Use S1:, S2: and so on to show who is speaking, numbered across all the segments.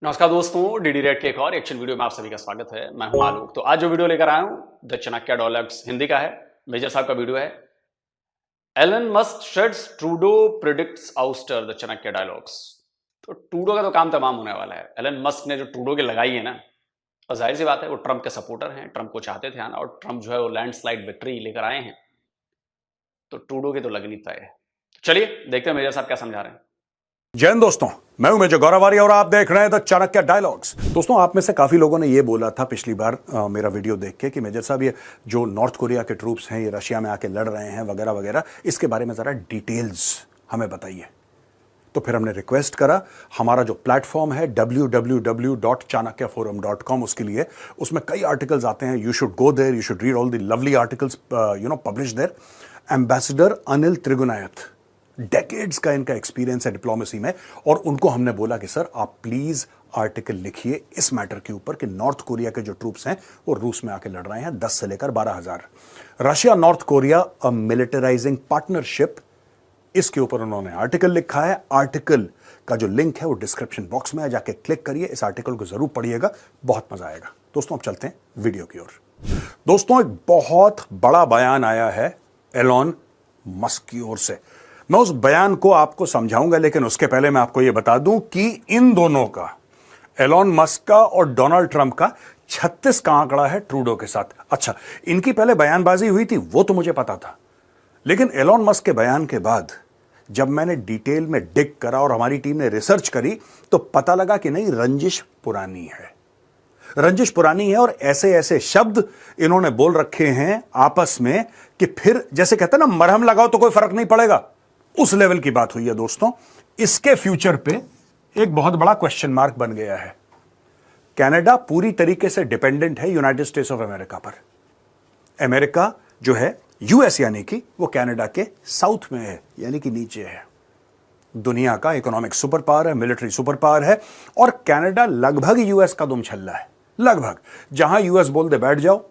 S1: नमस्कार दोस्तों, DD red के एक और एक्शन वीडियो में आप सभी का स्वागत है। मैं हूं आलोक। तो आज जो वीडियो लेकर आया हूं द चाणक्य डायलॉग्स हिंदी का है। मेजर साहब का वीडियो है। Elon Musk shades Trudeau predicts ouster the Chanakya dialogues. तो ट्रूडो का तो काम तमाम होने वाला है। एलन मस्क ने जो ट्रूडो की लगाई है ना, और जाहिर सी बात है वो ट्रंप के सपोर्टर हैं, ट्रंप को चाहते थे आना, और ट्रंप जो है वो लैंडस्लाइड विक्ट्री लेकर आए हैं। तो ट्रूडो की तो लगनी तय है। चलिए देखते हैं मेजर साहब क्या समझा रहे हैं।
S2: जय हिंद दोस्तों, मैं हूं मेजर गौरवारी और आप देख रहे हैं द चाणक्य डायलॉग्स। दोस्तों, आप में से काफी लोगों ने यह बोला था पिछली बार मेरा वीडियो देख के कि मेजर साहब ये जो नॉर्थ कोरिया के ट्रूप्स हैं ये रशिया में आके लड़ रहे हैं वगैरह वगैरह, इसके बारे में जरा डिटेल्स हमें बताइए। तो फिर हमने रिक्वेस्ट करा, हमारा जो प्लेटफॉर्म है www.chanakyaforum.com, उसके लिए उसमें कई आर्टिकल्स आते हैं। You should go there, you should read all the lovely articles publish there. Ambassador Anil Trigunayat, decades का इनका एक्सपीरियंस है डिप्लोमेसी में, और उनको हमने बोला कि सर आप प्लीज आर्टिकल लिखिए इस मैटर के ऊपर कि नॉर्थ कोरिया के जो ट्रूप्स हैं वो रूस में आके लड़ रहे हैं, 10 से लेकर 12,000। रशिया नॉर्थ कोरिया अ मिलिटराइजिंग पार्टनरशिप, इसके ऊपर उन्होंने आर्टिकल लिखा है। आर्टिकल का जो लिंक है वो डिस्क्रिप्शन बॉक्स में है, जाके क्लिक करिए। इस आर्टिकल को जरूर पढ़िएगा, बहुत मजा आएगा। दोस्तों अब चलते हैं वीडियो की ओर। दोस्तों, एक बहुत बड़ा बयान आया है एलॉन मस्क की ओर से। मैं उस बयान को आपको समझाऊंगा, लेकिन उसके पहले मैं आपको यह बता दूं कि इन दोनों का, एलॉन मस्क का और डोनाल्ड ट्रंप का, 36 का आंकड़ा है ट्रूडो के साथ। अच्छा, इनकी पहले बयानबाजी हुई थी वो तो मुझे पता था, लेकिन एलॉन मस्क के बयान के बाद जब मैंने डिटेल में डिग करा और हमारी टीम ने रिसर्च करी तो पता लगा कि नहीं, रंजिश पुरानी है। रंजिश पुरानी है और ऐसे ऐसे शब्द इन्होंने बोल रखे हैं आपस में कि फिर जैसे कहते हैं ना, मरहम लगाओ तो कोई फर्क नहीं पड़ेगा, उस लेवल की बात हुई है। दोस्तों, इसके फ्यूचर पे एक बहुत बड़ा क्वेश्चन मार्क बन गया है। कनाडा पूरी तरीके से डिपेंडेंट है यूनाइटेड स्टेट्स ऑफ अमेरिका पर। अमेरिका जो है, यूएस यानी कि, वो कनाडा के साउथ में है, यानी कि नीचे है। दुनिया का इकोनॉमिक सुपर पावर है, मिलिट्री सुपर पावर है, और कनाडा लगभग यूएस का दुमछल्ला है। लगभग जहां यूएस बोल दे बैठ जाओ,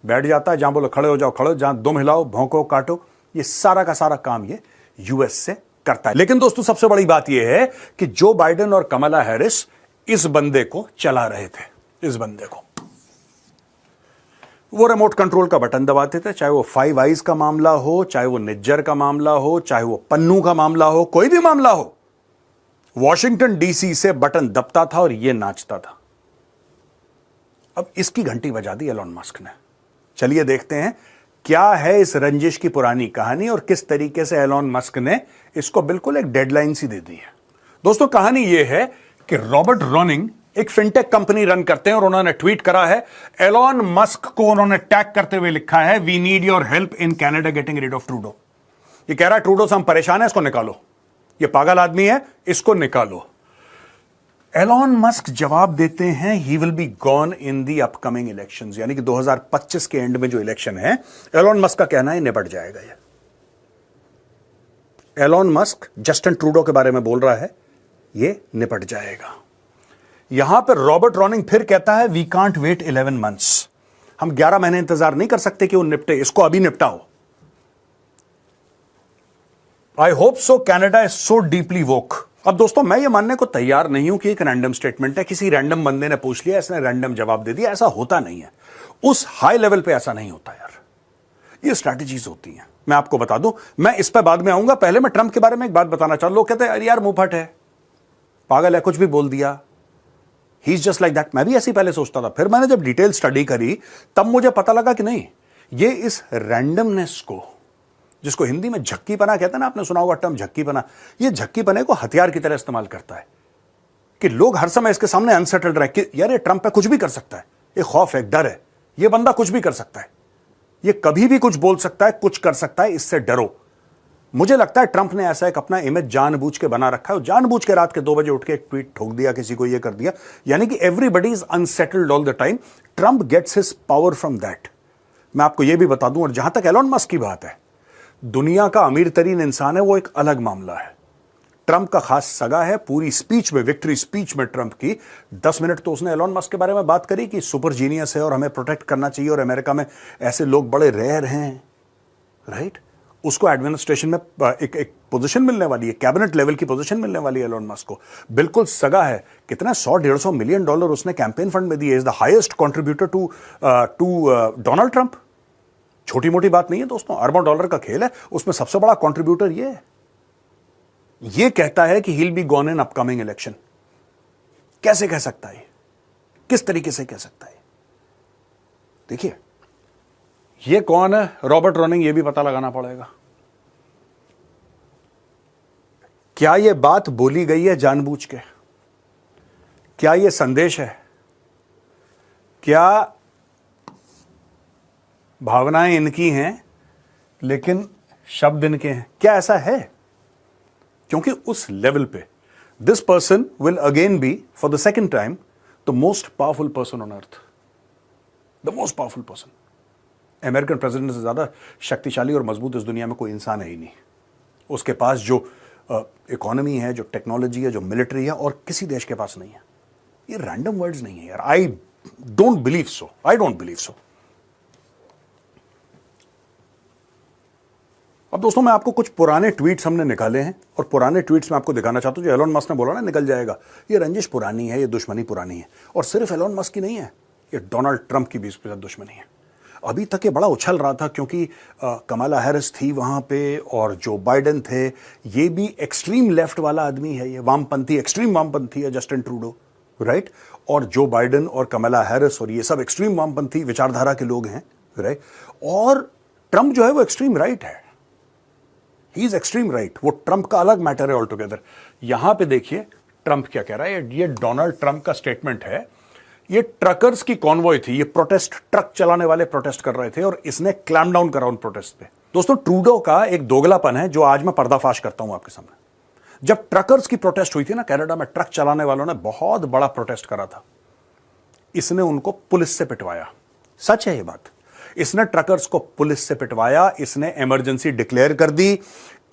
S2: बैठ जाता है। जहां बोलो खड़े हो जाओ, खड़े हो। जहां दुम हिलाओ, भौंको, काटो, ये सारा का सारा काम ये यूएस से करता है। लेकिन दोस्तों, सबसे बड़ी बात यह है कि जो बाइडेन और कमला हैरिस इस बंदे को चला रहे थे। इस बंदे को वो रिमोट कंट्रोल का बटन दबाते थे, चाहे वो फाइव आइज का मामला हो, चाहे वो निज्जर का मामला हो, चाहे वो पन्नू का मामला हो, कोई भी मामला हो, वॉशिंगटन डीसी से बटन दबता था और ये नाचता था। अब इसकी घंटी बजा दी एलॉन मस्क ने। चलिए देखते हैं क्या है इस रंजिश की पुरानी कहानी और किस तरीके से एलॉन मस्क ने इसको बिल्कुल एक डेडलाइन सी दे दी है। दोस्तों, कहानी यह है कि रॉबर्ट रोनिंग एक फिनटेक कंपनी रन करते हैं और उन्होंने ट्वीट करा है। एलॉन मस्क को उन्होंने टैग करते हुए लिखा है, we need your help in Canada getting rid of Trudeau. ये कह रहा है ट्रूडो से हम परेशान है, इसको निकालो, ये पागल आदमी है, इसको निकालो। एलॉन मस्क जवाब देते हैं, he will be gone in the upcoming elections, यानी कि 2025 के एंड में जो इलेक्शन है, एलॉन मस्क का कहना है निपट जाएगा। ये एलॉन मस्क जस्टिन ट्रूडो के बारे में बोल रहा है, ये निपट जाएगा। यहां पर रॉबर्ट रॉनिंग फिर कहता है, वी कांट वेट 11 मंथ्स, हम 11 महीने इंतजार नहीं कर सकते कि वो निपटे, इसको अभी निपटाओ। I hope so Canada is so deeply woke. अब दोस्तों, मैं ये मानने को तैयार नहीं हूं कि एक रैंडम स्टेटमेंट है, किसी रैंडम बंदे ने पूछ लिया, इसने रैंडम जवाब दे दिया। ऐसा होता नहीं है, उस हाई लेवल पे ऐसा नहीं होता यार, ये स्ट्रैटेजीज होती हैं। मैं आपको बता दूं, मैं इस पर बाद में आऊंगा। पहले मैं ट्रंप के बारे में एक बात बताना चाहूं। लोग कहते हैं यार मुंहफट है, पागल है, कुछ भी बोल दिया, he is just like that. मैं भी ऐसी पहले सोचता था, फिर मैंने जब डिटेल स्टडी करी तब मुझे पता लगा कि नहीं, ये इस रैंडमनेस को, जिसको हिंदी में झक्कीपना कहते हैं ना, आपने सुना होगा टर्म झक्कीपना, ये झक्कीपने को हथियार की तरह इस्तेमाल करता है कि लोग हर समय इसके सामने अनसेटल्ड रहे कि यार ये ट्रंप पे कुछ भी कर सकता है, ये खौफ है, डर है, ये बंदा कुछ भी कर सकता है, ये कभी भी कुछ बोल सकता है, कुछ कर सकता है, इससे डरो। मुझे लगता है ट्रंप ने ऐसा एक अपना इमेज जानबूझ के बना रखा है, जानबूझ के रात के 2 बजे उठ के एक ट्वीट ठोक दिया, किसी को ये कर दिया, यानी कि everybody is unsettled all the time. Trump gets his power from that. मैं आपको यह भी बता दूं, और जहां तक एलॉन मस्क की बात है, दुनिया का अमीर तरीन इंसान है, वो एक अलग मामला है। ट्रंप का खास सगा है। पूरी स्पीच में, विक्ट्री स्पीच में ट्रंप की 10 मिनट तो उसने एलॉन मस्क के बारे में बात करी कि सुपर जीनियस है और हमें प्रोटेक्ट करना चाहिए, और अमेरिका में ऐसे लोग बड़े रेयर हैं, राइट। उसको एडमिनिस्ट्रेशन में एक पोजीशन मिलने वाली है, कैबिनेट लेवल की पोजीशन मिलने वाली है एलोन मस्क को। बिल्कुल सगा है। कितना 100-150 मिलियन डॉलर उसने कैंपेन फंड में दिए। Is the highest contributor to Donald Trump. छोटी मोटी बात नहीं है दोस्तों, अरबों डॉलर का खेल है। उसमें सबसे बड़ा कंट्रीब्यूटर ये है। ये कहता है कि he'll be gone in upcoming election। कैसे कह सकता है? किस तरीके से कह सकता है? देखिए, ये कौन है रॉबर्ट रोनिंग, ये भी पता लगाना पड़ेगा। क्या ये बात बोली गई है जानबूझ के? क्या ये संदेश है? क्या भावनाएं इनकी हैं लेकिन शब्द इनके हैं? क्या ऐसा है? क्योंकि उस लेवल पे this person will again be for the second time the most powerful person on earth. The most powerful person. American president से ज्यादा शक्तिशाली और मजबूत इस दुनिया में कोई इंसान है ही नहीं। उसके पास जो इकोनॉमी है, जो टेक्नोलॉजी है, जो मिलिट्री है, और किसी देश के पास नहीं है। ये रैंडम वर्ड्स नहीं है यार। I don't believe so. I don't believe so. अब दोस्तों, मैं आपको कुछ पुराने ट्वीट्स हमने निकाले हैं और पुराने ट्वीट्स में आपको दिखाना चाहता हूं। जो एलोन मस्क ने बोला ना निकल जाएगा, ये रंजिश पुरानी है, ये दुश्मनी पुरानी है। और सिर्फ एलोन मस्क की नहीं है, ये डोनाल्ड ट्रंप की 20% दुश्मनी है। अभी तक ये बड़ा उछल रहा था क्योंकि कमला हैरिस थी वहां पे और जो बाइडेन थे, ये भी एक्सट्रीम लेफ्ट वाला आदमी है, ये वामपंथी, एक्सट्रीम वामपंथी है जस्टिन ट्रूडो, राइट। और जो बाइडेन और कमला हैरिस और ये सब एक्सट्रीम वामपंथी विचारधारा के लोग हैं, राइट। और ट्रंप जो है वो एक्सट्रीम राइट है। He is extreme right. वो ट्रंप का अलग मैटर है ऑल टुगेदर। यहां पे देखिए ट्रंप क्या कह रहा है। ये डोनाल्ड ट्रंप का स्टेटमेंट है। ये ट्रकर्स की कॉन्वॉय थी, ये प्रोटेस्ट, ट्रक चलाने वाले प्रोटेस्ट कर रहे थे और इसने क्लैम डाउन करा उन प्रोटेस्ट पे। दोस्तों, ट्रूडो का एक दोगलापन है जो आज मैं पर्दाफाश करता हूं आपके सामने। जब ट्रकर्स की प्रोटेस्ट हुई थी ना कनाडा में, ट्रक चलाने वालों ने बहुत बड़ा प्रोटेस्ट करा था। इसने उनको पुलिस से पिटवाया। सच है ये बात। इसने ट्रकर्स को पुलिस से पिटवाया। इसने इमरजेंसी डिक्लेयर कर दी।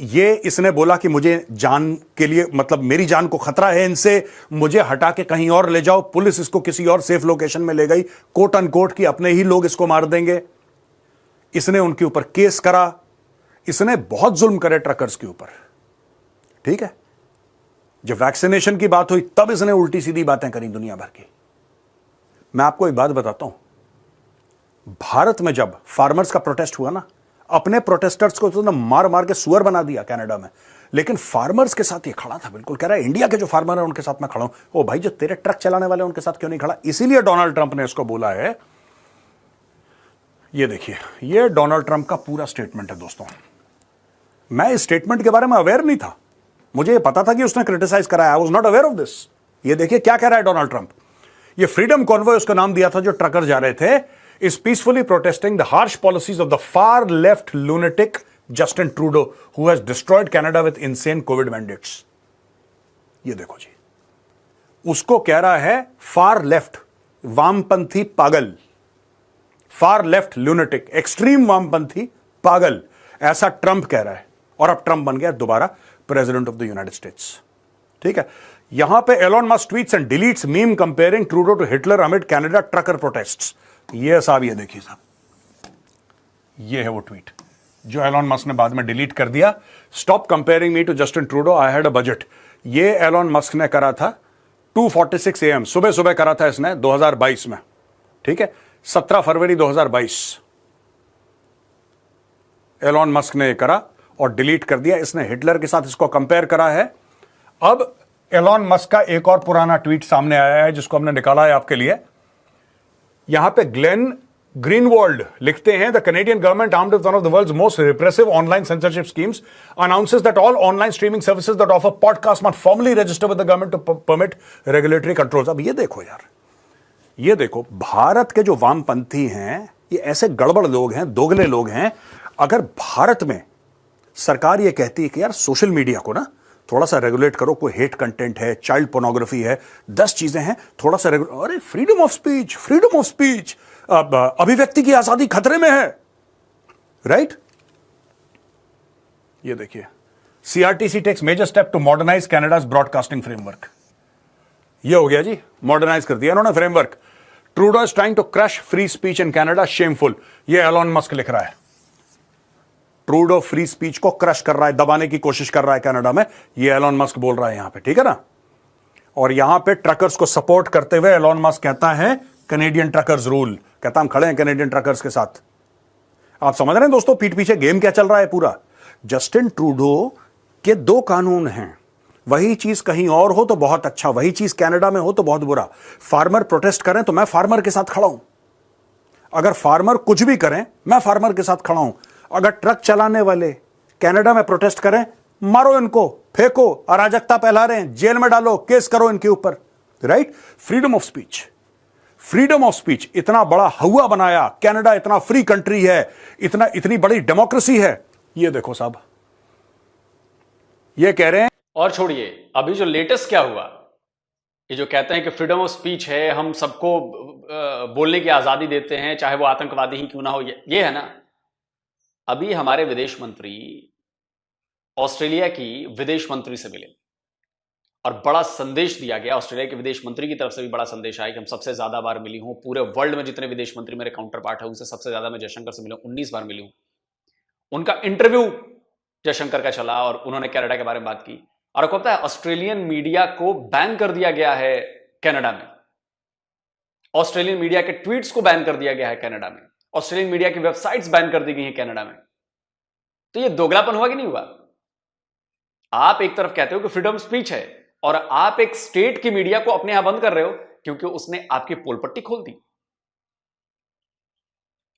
S2: ये इसने बोला कि मुझे जान के लिए, मतलब मेरी जान को खतरा है इनसे, मुझे हटा के कहीं और ले जाओ। पुलिस इसको किसी और सेफ लोकेशन में ले गई, कोट अनकोट की अपने ही लोग इसको मार देंगे। इसने उनके ऊपर केस करा। इसने बहुत जुल्म करे ट्रकर्स के ऊपर, ठीक है। जब वैक्सीनेशन की बात हुई तब इसने उल्टी सीधी बातें करी दुनिया भर की। मैं आपको एक बात बताता हूं, भारत में जब फार्मर्स का प्रोटेस्ट हुआ ना, अपने प्रोटेस्टर्स को तो मार मार के सुअर बना दिया कनाडा में, लेकिन फार्मर्स के साथ ये खड़ा था। बिल्कुल कह रहा है इंडिया के जो फार्मर है उनके साथ मैं खड़ा हूं। ओ भाई, जो तेरे ट्रक चलाने वाले उनके साथ क्यों नहीं खड़ा? इसीलिए डोनाल्ड ट्रंप ने इसको बोला है। ये देखिए, ये डोनाल्ड ट्रंप का पूरा स्टेटमेंट है दोस्तों। मैं इस स्टेटमेंट के बारे में अवेयर नहीं था। मुझे ये पता था कि उसने क्रिटिसाइज कराया। I was not aware of this. ये देखिए क्या कह रहा है डोनाल्ड ट्रंप। ये फ्रीडम कॉन्वॉय उसका नाम दिया था जो ट्रकर जा रहे थे, is peacefully protesting the harsh policies of the far left lunatic Justin Trudeau, who has destroyed Canada with insane COVID mandates. ये देखो जी, उसको कह रहा है फार लेफ्ट, वामपंथी पागल, फार लेफ्ट लूनेटिक, एक्सट्रीम वामपंथी पागल, ऐसा ट्रंप कह रहा है। और अब ट्रंप बन गया दोबारा president of the United States, ठीक है। यहां पे Elon Musk tweets and deletes meme comparing Trudeau to Hitler amid Canada trucker protests. ये साहब, ये देखिए साहब, ये है वो ट्वीट जो एलोन मस्क ने बाद में डिलीट कर दिया। Stop comparing me to Justin Trudeau, I had a budget. ये एलोन मस्क ने करा था 2:46 AM, सुबह सुबह करा था इसने 2022 में, ठीक है। 17 फरवरी 2022 एलोन मस्क ने करा और डिलीट कर दिया। इसने हिटलर के साथ इसको कंपेयर करा है। अब एलोन मस्क का एक और पुराना ट्वीट सामने आया है जिसको हमने निकाला है आपके लिए। यहां पे ग्लेन ग्रीनवॉल्ड लिखते हैं, the Canadian government armed with one of the world's most repressive online censorship schemes announces that all online streaming services that offer podcast must formally register with the government to permit regulatory controls. अब ये देखो यार, ये देखो, भारत के जो वामपंथी हैं ये ऐसे गड़बड़ लोग हैं, दोगले लोग हैं। अगर भारत में सरकार ये कहती है कि यार सोशल मीडिया को ना थोड़ा सा रेगुलेट करो, कोई हेट कंटेंट है, चाइल्ड पोर्नोग्राफी है, 10 चीजें हैं, थोड़ा सा अरे freedom of speech, freedom of speech, अभिव्यक्ति की आजादी खतरे में है, राइट। ये देखिए, CRTC takes major step to modernise Canada's broadcasting framework. ये हो गया जी, मॉडर्नाइज कर दिया इन्होंने framework. Trudeau is trying to crush free speech in Canada, shameful. ये एलोन मस्क लिख रहा है। ट्रूडो फ्री स्पीच को क्रश कर रहा है, दबाने की कोशिश कर रहा है कनाडा में, ये एलोन मस्क बोल रहा है यहां पे, ठीक है ना। और यहां पे ट्रकर्स को सपोर्ट करते हुए एलोन मस्क कहता है कैनेडियन ट्रकर्स रूल, कहता हम खड़े हैं कैनेडियन ट्रकर्स के साथ। आप समझ रहे हैं दोस्तों पीठ पीछे गेम क्या चल रहा है पूरा। जस्टिन ट्रूडो के दो कानून हैं, वही चीज कहीं और हो तो बहुत अच्छा, वही चीज कनाडा में हो तो बहुत बुरा। फार्मर प्रोटेस्ट करें तो मैं फार्मर के साथ खड़ा हूं, अगर फार्मर कुछ भी करें मैं फार्मर के साथ खड़ा हूं। अगर ट्रक चलाने वाले कनाडा में प्रोटेस्ट करें, मारो इनको, फेंको, अराजकता फैला रहे हैं, जेल में डालो, केस करो इनके ऊपर, right. Freedom of speech, freedom of speech इतना बड़ा हवा बनाया, कनाडा इतना फ्री कंट्री है, इतनी बड़ी डेमोक्रेसी है। ये देखो साहब, ये कह रहे हैं।
S1: और छोड़िए, अभी जो लेटेस्ट क्या हुआ, ये जो कहते हैं कि फ्रीडम ऑफ स्पीच है, हम सबको बोलने की आजादी देते हैं चाहे वो आतंकवादी ही क्यों ना हो, ये है ना। अभी हमारे विदेश मंत्री ऑस्ट्रेलिया की विदेश मंत्री से मिले और बड़ा संदेश दिया गया। ऑस्ट्रेलिया के विदेश मंत्री की तरफ से भी बड़ा संदेश आया कि हम सबसे ज्यादा बार मिली हूं पूरे वर्ल्ड में, जितने विदेश मंत्री मेरे काउंटर पार्ट है उनसे सबसे ज्यादा मैं जयशंकर से मिला हूं, 19 बार मिली हूं। उनका इंटरव्यू जयशंकर का चला और उन्होंने कनाडा के बारे में बात की। और आपको पता है ऑस्ट्रेलियन मीडिया को बैन कर दिया गया है कनाडा में, ऑस्ट्रेलियन मीडिया के ट्वीट्स को बैन कर दिया गया है कनाडा में, ऑस्ट्रेलियन मीडिया की वेबसाइट्स बैन कर दी गई हैं कनाडा में। तो ये दोगलापन हुआ कि नहीं हुआ। आप एक तरफ कहते हो कि फ्रीडम स्पीच है और आप एक स्टेट की मीडिया को अपने यहां बंद कर रहे हो क्योंकि उसने आपकी पोल पट्टी खोल दी,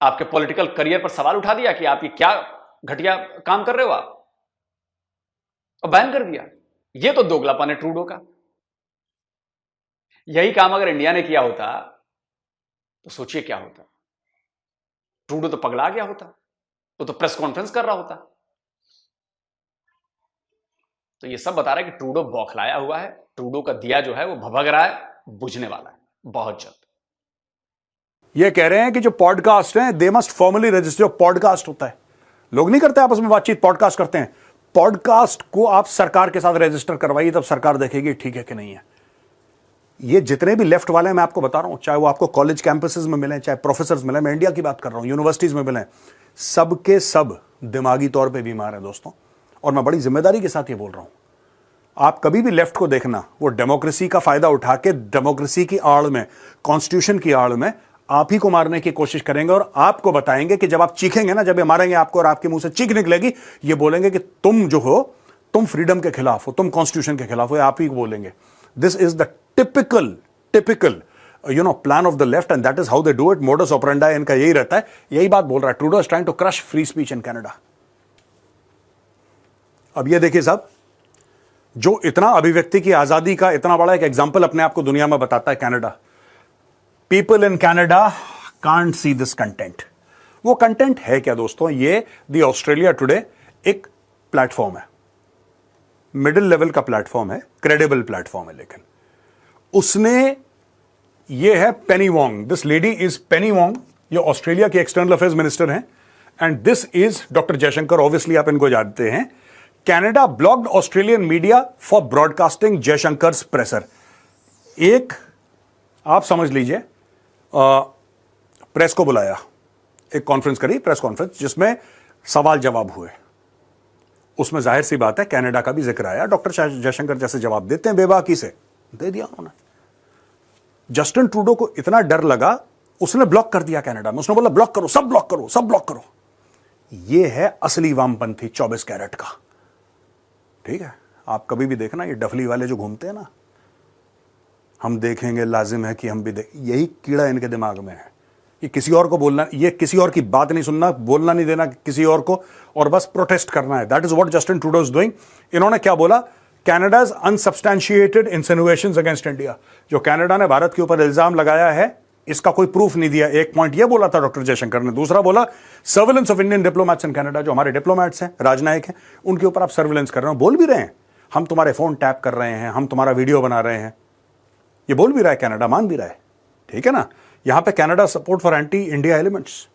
S1: आपके पॉलिटिकल करियर पर सवाल उठा दिया कि आप ये क्या घटिया काम कर रहे हो आप, और बैन कर दिया। ये तो दोगलापन है ट्रूडो का। यही काम अगर इंडिया ने किया होता तो सोचिए क्या होता। ट्रूडो तो पगला गया होता, वो तो प्रेस कॉन्फ्रेंस कर रहा होता। तो ये सब बता रहा है कि ट्रूडो बौखलाया हुआ है, ट्रूडो का दिया जो है वो भभक रहा है, बुझने वाला है बहुत जल्द।
S2: ये कह रहे हैं कि जो पॉडकास्ट हैं they must formally register. Podcast होता है, लोग नहीं करते आपस में बातचीत, पॉडकास्ट करते हैं। पॉडकास्ट को आप सरकार के साथ रजिस्टर करवाइए, तब सरकार देखेगी ठीक है कि नहीं है। ये जितने भी लेफ्ट वाले हैं मैं आपको बता रहा हूं, चाहे वो आपको कॉलेज कैंपसेस में मिले, चाहे प्रोफेसर्स मिले, मैं इंडिया की बात कर रहा हूं, यूनिवर्सिटीज में मिले, सबके सब दिमागी तौर पे बीमार हैं दोस्तों। और मैं बड़ी जिम्मेदारी के साथ ये बोल रहा हूं, आप कभी भी लेफ्ट को देखना, वो डेमोक्रेसी का फायदा उठा के डेमोक्रेसी की आड़ में, कॉन्स्टिट्यूशन की आड़ में आप ही को मारने की कोशिश करेंगे। और आपको बताएंगे कि जब आप चीखेंगे ना, जब ये मारेंगे आपको और आपके मुंह से चीख निकलेगी, ये बोलेंगे कि तुम जो हो, तुम फ्रीडम के खिलाफ हो, तुम कॉन्स्टिट्यूशन के खिलाफ हो, आप ही को बोलेंगे। This is the typical plan of the left and that is how they do it. Modus operandi इनका यही रहता है, यही बात बोल रहा है। Trudeau is trying to crush free speech in Canada. अब ये देखिए साहब, जो इतना अभिव्यक्ति की आजादी का इतना बड़ा एक एग्जाम्पल अपने आप को दुनिया में बताता है Canada, people in Canada can't see this content. वो कंटेंट है क्या दोस्तों? ये द ऑस्ट्रेलिया टुडे एक प्लेटफॉर्म है, मिडिल लेवल का प्लेटफॉर्म है, क्रेडिबल प्लेटफॉर्म है, लेकिन उसने, ये है Penny Wong, this lady is Penny Wong, ये ऑस्ट्रेलिया के एक्सटर्नल अफेयर्स मिनिस्टर हैं, and this is doctor Jaishankar, obviously आप इनको जानते हैं। Canada blocked Australian media for broadcasting Jaishankar's presser. एक आप समझ लीजिए, प्रेस को बुलाया, एक कॉन्फ्रेंस करी, प्रेस कॉन्फ्रेंस, जिसमें सवाल जवाब हुए। उसमें जाहिर सी बात है कनाडा का भी जिक्र आया। डॉक्टर जयशंकर जैसे जवाब देते हैं बेबाकी से, दे दिया उन्होंने। जस्टिन ट्रूडो को इतना डर लगा, उसने ब्लॉक कर दिया कनाडा में। उसने बोला ब्लॉक करो, सब ब्लॉक करो, सब ब्लॉक करो। यह है असली वामपंथी 24 कैरेट का, ठीक है। आप कभी भी देखना, ये डफली वाले जो घूमते हैं ना, हम देखेंगे, लाजिम है कि हम भी यही कीड़ा इनके दिमाग में है। ये किसी और को बोलना, ये किसी और की बात नहीं सुनना, बोलना नहीं देना किसी और को, और बस प्रोटेस्ट करना है। That is what Justin Trudeau is doing. इन्होंने क्या बोला? Canada's unsubstantiated insinuations against India. जो कनाडा ने भारत के ऊपर इल्जाम लगाया है, इसका कोई प्रूफ नहीं दिया। एक पॉइंट ये बोला था डॉक्टर जयशंकर ने। दूसरा बोला surveillance of Indian diplomats in Canada, जो हमारे डिप्लोमैट्स हैं, राजनयिक हैं, उनके ऊपर आप सर्विलेंस कर रहे हो। बोल भी रहे हैं, हम तुम्हारे फोन टैप कर रहे हैं, हम तुम्हारा वीडियो बना रहे हैं। ये बोल भी रहा है, कनाडा मान भी रहा है, ठीक है ना। यहां पे Canada support for anti India elements,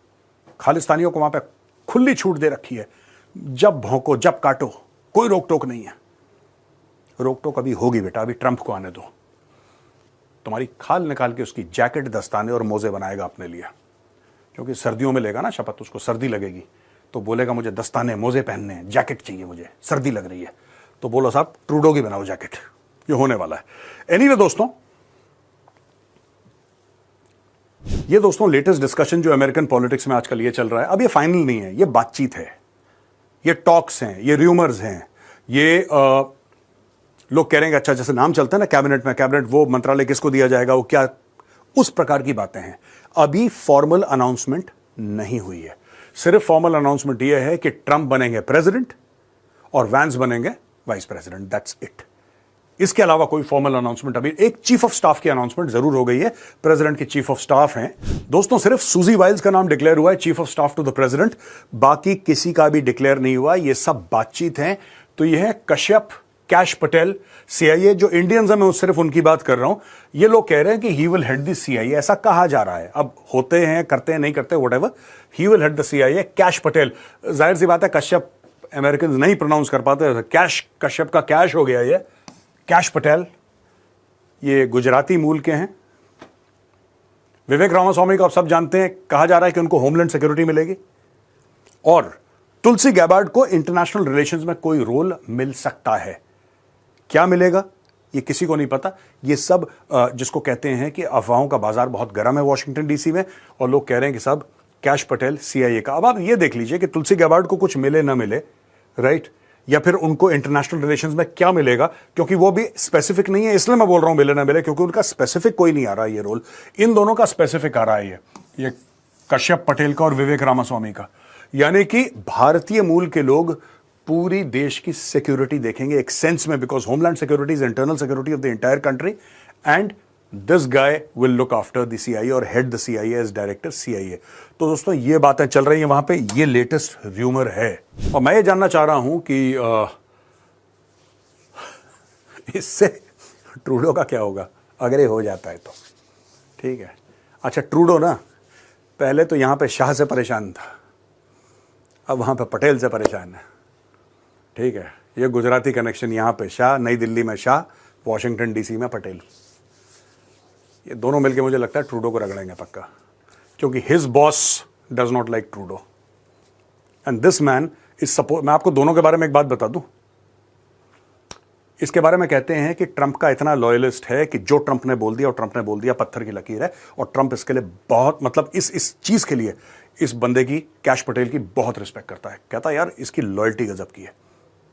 S2: खालिस्तानियों को वहां पे खुली छूट दे रखी है। जब भौंको, जब काटो, कोई रोक टोक नहीं है। रोक टोक अभी होगी बेटा, अभी ट्रंप को आने दो। तुम्हारी खाल निकाल के उसकी जैकेट, दस्ताने और मोजे बनाएगा अपने लिए, क्योंकि सर्दियों में लेगा ना शपथ, उसको सर्दी लगेगी। तो बोलेगा मुझे दस्ताने मोजे पहनने हैं, जैकेट चाहिए, मुझे सर्दी लग रही है, तो बोलो साहब ट्रूडो की बनाओ जैकेट, ये होने वाला है। एनीवे दोस्तों, ये दोस्तों लेटेस्ट डिस्कशन जो अमेरिकन पॉलिटिक्स में आजकल ये चल रहा है, अब ये फाइनल नहीं है, ये बातचीत है, ये टॉक्स हैं, ये रूमर्स हैं, ये लोग कह रहे हैं अच्छा जैसे नाम चलता है ना कैबिनेट में, कैबिनेट वो मंत्रालय किसको दिया जाएगा, वो क्या, उस प्रकार की बातें हैं। अभी फॉर्मल अनाउंसमेंट नहीं हुई है, सिर्फ फॉर्मल अनाउंसमेंट ये है कि ट्रंप बनेंगे प्रेसिडेंट और वैंस बनेंगे वाइस प्रेसिडेंट, दैट्स इट। इसके अलावा कोई फॉर्मल अनाउंसमेंट, अभी एक चीफ ऑफ स्टाफ की अनाउंसमेंट जरूर हो गई है, प्रेसिडेंट के चीफ ऑफ स्टाफ हैं दोस्तों, सिर्फ सूजी वाइल्स का नाम डिक्लेयर हुआ है chief of staff to the president, बाकी किसी का भी डिक्लेयर नहीं हुआ, ये सब बातचीत है। तो ये है कश्यप, कैश पटेल, सीआईए, जो इंडियंस हैं मैं सिर्फ उनकी बात कर रहा हूं, ये लोग कह रहे हैं कि he will head the CIA, ऐसा कहा जा रहा है, अब होते हैं करते हैं नहीं करते whatever, he will head the CIA. Cash Patel, जाहिर सी बात है कश्यप अमेरिकन नहीं प्रोनाउंस कर पाते, कैश, कश्यप का कैश हो गया ये, कैश पटेल, ये गुजराती मूल के हैं। विवेक रामास्वामी को आप सब जानते हैं, कहा जा रहा है कि उनको होमलैंड सिक्योरिटी मिलेगी, और तुलसी गैबार्ड को इंटरनेशनल रिलेशंस में कोई रोल मिल सकता है। क्या मिलेगा ये किसी को नहीं पता, ये सब जिसको कहते हैं कि अफवाहों का बाजार बहुत गर्म है वॉशिंगटन डीसी में, और लोग कह रहे हैं कि सब कैश पटेल सीआईए का। अब आप ये देख लीजिए कि तुलसी गैबार्ड को कुछ मिले ना मिले, राइट, या फिर उनको इंटरनेशनल रिलेशंस में क्या मिलेगा, क्योंकि वो भी स्पेसिफिक नहीं है, इसलिए मैं बोल रहा हूं मिले ना मिले, क्योंकि उनका स्पेसिफिक कोई नहीं आ रहा ये रोल, इन दोनों का स्पेसिफिक आ रहा है ये कश्यप पटेल का और विवेक रामास्वामी का। यानी कि भारतीय मूल के लोग पूरी देश की सिक्योरिटी देखेंगे एक सेंस में, because homeland security is internal security of the entire country, and this guy will look after the CIA और head the CIA as director CIA. तो दोस्तों ये बातें चल रही हैं वहां पे, ये लेटेस्ट र्यूमर है, और मैं ये जानना चाह रहा हूं कि इससे ट्रूडो का क्या होगा अगर ये हो जाता है तो, ठीक है। अच्छा, ट्रूडो ना पहले तो यहां पे शाह से परेशान था, अब वहां पे पटेल से परेशान है, ठीक है। ये गुजराती कनेक्शन, यहां पे शाह, नई दिल्ली में शाह, वॉशिंगटन डीसी में पटेल, ये दोनों मिलके मुझे लगता है ट्रूडो को रगड़ेंगे पक्का, क्योंकि his boss does not like Trudeau and this man is suppose. मैं आपको दोनों के बारे में एक बात बता दूं, इसके बारे में कहते हैं कि ट्रंप का इतना लॉयलिस्ट है कि जो ट्रंप ने बोल दिया और ट्रंप ने बोल दिया, पत्थर की लकीर है, और ट्रंप इसके लिए बहुत, मतलब इस चीज के लिए इस बंदे की, कैश पटेल की बहुत रिस्पेक्ट करता है, कहता है यार इसकी लॉयल्टी गजब की है,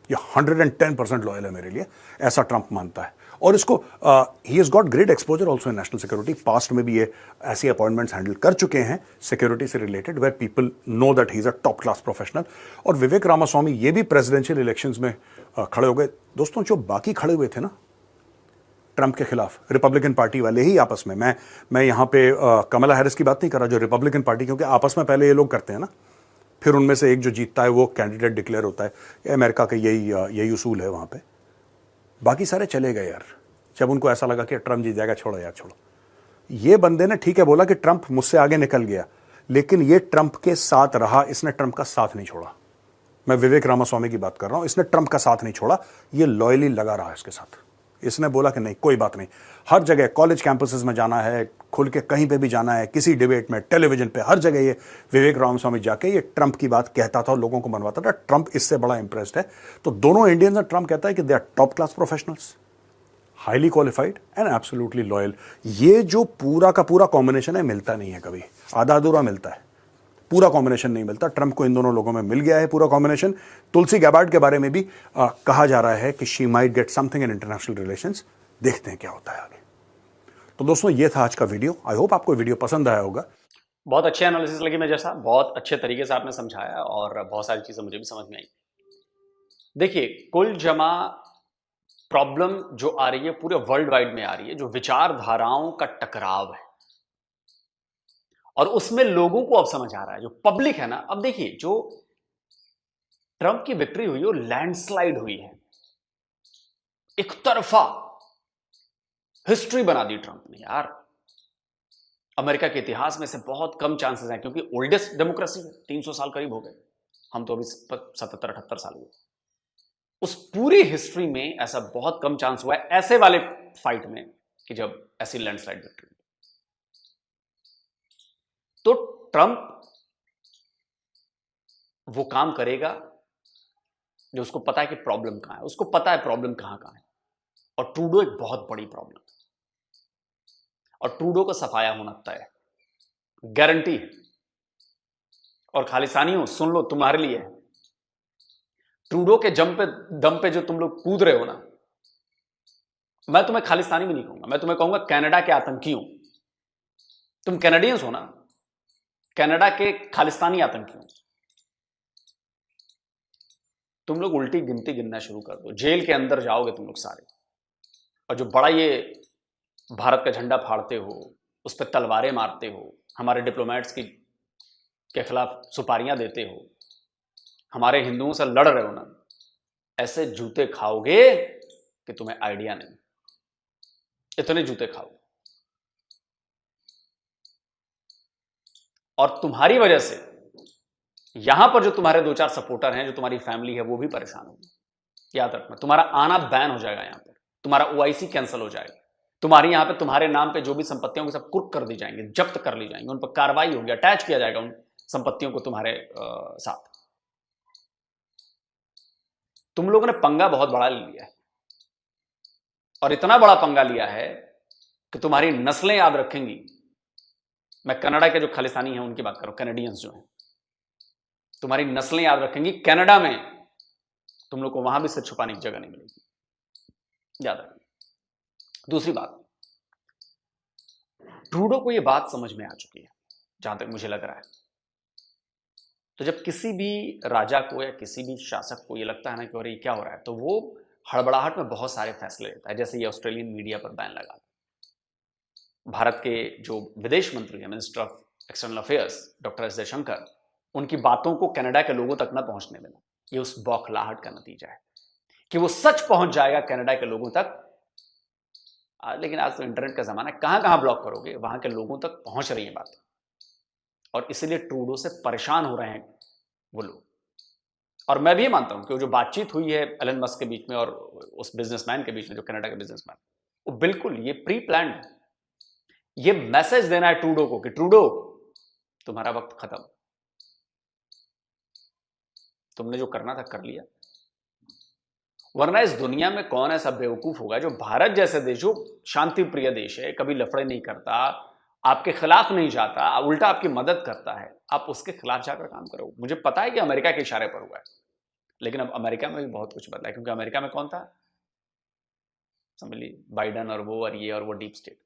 S2: ये 110% लॉयल है मेरे लिए, ऐसा ट्रंप मानता है। और इसको he has got great exposure also in national security, past में भी ये ऐसी अपॉइंटमेंट्स हैंडल कर चुके हैं सिक्योरिटी से related, where people know that he is a top class professional. और विवेक रामास्वामी ये भी प्रेसिडेंशियल इलेक्शंस में खड़े हो गए दोस्तों, जो बाकी खड़े हुए थे ना ट्रंप के खिलाफ, रिपब्लिकन पार्टी वाले ही आपस में, मैं यहां पे कमला हैरिस की बात नहीं कर रहा, जो रिपब्लिकन पार्टी, क्योंकि आपस में पहले ये लोग करते हैं ना, फिर उनमें से एक जो जीतता है वो कैंडिडेट डिक्लेयर होता है, अमेरिका का यही उसूल है वहां पे। बाकी सारे चले गए यार, जब उनको ऐसा लगा कि ट्रंप जीत जाएगा, छोड़ो यार छोड़ो। ये बंदे ने ठीक है बोला कि ट्रंप मुझसे आगे निकल गया, लेकिन ये ट्रंप के साथ रहा, इसने ट्रंप का साथ नहीं छोड़ा। मैं विवेक रामास्वामी की बात कर रहा हूं, इसने ट्रंप का साथ नहीं छोड़ा, ये लॉयली लगा रहा इसके साथ। इसने बोला कि नहीं कोई बात नहीं, हर जगह कॉलेज कैंपसेस में जाना है, खुल के कहीं पे भी जाना है, किसी डिबेट में, टेलीविजन पे, हर जगह ये विवेक रामास्वामी जाके ये ट्रंप की बात कहता था और लोगों को मनवाता था। ट्रंप इससे बड़ा इंप्रेस्ड है। तो दोनों इंडियंस और ट्रंप कहता है कि they are top class professionals, highly qualified and absolutely loyal. ये जो पूरा का पूरा कॉम्बिनेशन है मिलता नहीं है कभी, आधा अधूरा मिलता है, पूरा कॉम्बिनेशन नहीं मिलता। ट्रंप को इन दोनों लोगों में मिल गया है पूरा कॉम्बिनेशन। तुलसी गैबार्ड के बारे में भी कहा जा रहा है कि she might get something in international relations, देखते हैं क्या होता है आगे। तो दोस्तों ये था आज का वीडियो, आई होप आपको वीडियो पसंद आया होगा।
S1: बहुत अच्छी एनालिसिस लगी मुझे, जैसा बहुत अच्छे तरीके से आपने समझाया और बहुत सारी चीजें मुझे भी समझ में आई। देखिए, कुल जमा प्रॉब्लम जो आ रही है पूरे वर्ल्ड वाइड में आ रही है, जो विचारधाराओं का टकराव है, और उसमें लोगों को अब समझ आ रहा है, जो पब्लिक है ना। अब देखिए, जो ट्रंप की विक्ट्री हुई है वो लैंडस्लाइड हुई है, एक तरफा हिस्ट्री बना दी ट्रंप ने यार। अमेरिका के इतिहास में से बहुत कम चांसेस हैं, क्योंकि ओल्डेस्ट डेमोक्रेसी है, 300 साल करीब हो गए, हम तो अभी 77-78 साल हुए। उस पूरी हिस्ट्री में ऐसा बहुत कम चांस हुआ है ऐसे वाले फाइट में कि जब ऐसी लैंडस्लाइड विक्ट्री। तो ट्रंप वो काम करेगा जो उसको पता है कि प्रॉब्लम कहां है, उसको पता है प्रॉब्लम कहां कहां है। और ट्रूडो एक बहुत बड़ी प्रॉब्लम है और ट्रूडो का सफाया होना तय है, गारंटी है। और खालिस्तानियों सुन लो, तुम्हारे लिए है। ट्रूडो के दम पे जो तुम लोग कूद रहे हो ना, मैं तुम्हें खालिस्तानी भी नहीं कहूंगा, मैं तुम्हें कहूंगा कनाडा के आतंकियों। तुम कैनेडियंस हो ना, कनाडा के खालिस्तानी आतंकियों। तुम लोग उल्टी गिनती गिनना शुरू कर दो, जेल के अंदर जाओगे तुम लोग सारे। और जो बड़ा ये भारत का झंडा फाड़ते हो, उस पर तलवारें मारते हो, हमारे डिप्लोमेट्स के खिलाफ सुपारियां देते हो, हमारे हिंदुओं से लड़ रहे हो ना, ऐसे जूते खाओगे कि तुम्हें आइडिया नहीं, इतने जूते खाओगे। और तुम्हारी वजह से यहां पर जो तुम्हारे 2-4 सपोर्टर हैं, जो तुम्हारी फैमिली है, वो भी परेशान होगी। याद रखना, तुम्हारा आना बैन हो जाएगा यहां पर, तुम्हारा OIC कैंसिल हो जाएगा, तुम्हारी यहां पे तुम्हारे नाम पे जो भी संपत्तियों के सब कुर्क कर दी जाएंगे, जब्त कर ली जाएंगी, उन पर कार्रवाई होगी, अटैच किया जाएगा उन संपत्तियों को तुम्हारे साथ। तुम लोगों ने पंगा बहुत बड़ा ले लिया है, और इतना बड़ा पंगा लिया है कि तुम्हारी नस्लें याद रखेंगी। मैं कनाडा के जो खालिस्तानी हैं उनकी बात करूं, कैनेडियंस जो हैं, तुम्हारी नस्लें याद रखेंगी। कनाडा में तुम लोग को वहां भी सिर छुपाने की जगह नहीं मिलेगी, याद रखना। दूसरी बात, ट्रूडो को यह बात समझ में आ चुकी है, जहां तक मुझे लग रहा है। तो जब किसी भी राजा को या किसी भी शासक को यह लगता है ना कि अरे क्या हो रहा है, तो वो हड़बड़ाहट में बहुत सारे फैसले लेता है। जैसे ये ऑस्ट्रेलियन मीडिया पर बैन लगा, भारत के जो विदेश मंत्री हैं, minister of external affairs doctor S Jaishankar, उनकी बातों को कनाडा के लोगों तक न पहुंचने देना, ये उस बौखलाहट का नतीजा है कि वो सच पहुंच जाएगा कनाडा के लोगों तक। लेकिन आज तो इंटरनेट का जमाना है, कहां कहां ब्लॉक करोगे, वहां के लोगों तक पहुंच रही है बात, और इसीलिए ट्रूडो से परेशान हो रहे हैं वो लोग। और मैं भी मानता हूं कि जो बातचीत हुई है एलन मस्क के बीच में और उस बिजनेसमैन के बीच में, जो कनाडा के बिजनेसमैन, वो बिल्कुल ये प्री प्लान्ड है। ये मैसेज देना है ट्रूडो को कि ट्रूडो, तुम्हारा वक्त खत्म, तुमने जो करना था कर लिया। वरना इस दुनिया में कौन ऐसा बेवकूफ होगा जो भारत जैसे देश, जो शांति प्रिय देश है, कभी लफड़े नहीं करता, आपके खिलाफ नहीं जाता, उल्टा आपकी मदद करता है, आप उसके खिलाफ जाकर काम करो। मुझे पता है कि अमेरिका के इशारे पर हुआ है, लेकिन अब अमेरिका में भी बहुत कुछ बदला है, क्योंकि अमेरिका में कौन था, समझ लीजिए बाइडन और वो डीप स्टेट।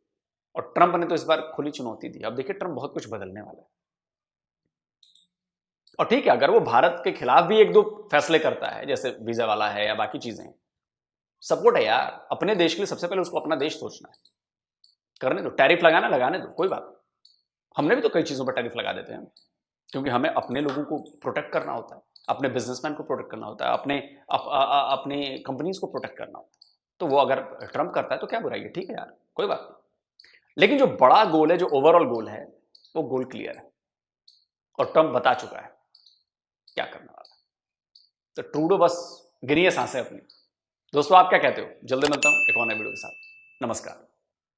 S1: और ट्रंप ने तो इस बार खुली चुनौती दी। अब देखिए ट्रंप बहुत कुछ बदलने वाला है। और ठीक है, अगर वो भारत के खिलाफ भी 1-2 फैसले करता है, जैसे वीजा वाला है या बाकी चीजें, सपोर्ट है यार। अपने देश के लिए सबसे पहले उसको अपना देश सोचना है, करने दो। टैरिफ लगाने दो, कोई बात। हमने भी तो कई चीजों पर टैरिफ लगा देते हैं, क्योंकि हमें अपने लोगों को प्रोटेक्ट करना होता है, अपने बिजनेसमैन को प्रोटेक्ट करना होता है, अपने कंपनीज को प्रोटेक्ट करना होता है। तो वो अगर ट्रंप करता है तो क्या बुराई है, ठीक है यार, कोई बात नहीं। लेकिन जो बड़ा गोल है, जो ओवरऑल गोल है, वो गोल क्लियर है और ट्रंप बता चुका है क्या करने वाला है। तो ट्रूडो बस गिनिए सांसें अपनी। दोस्तों आप क्या कहते हो? जल्दी मिलता हूं एक और नए वीडियो के साथ। नमस्कार,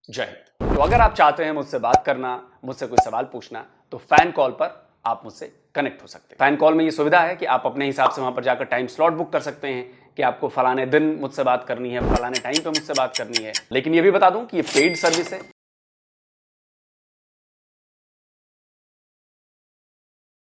S1: जय हिंद। तो अगर आप चाहते हैं मुझसे बात करना, मुझसे कोई सवाल पूछना, तो फैन कॉल पर आप मुझसे कनेक्ट हो सकते हैं। फैन कॉल में ये सुविधा है कि आप अपने हिसाब से वहां पर जाकर टाइम स्लॉट बुक कर सकते हैं कि आपको फलाने दिन मुझसे बात करनी है, फलाने टाइम पे मुझसे बात करनी है। लेकिन ये भी बता दूं कि ये पेड सर्विस है,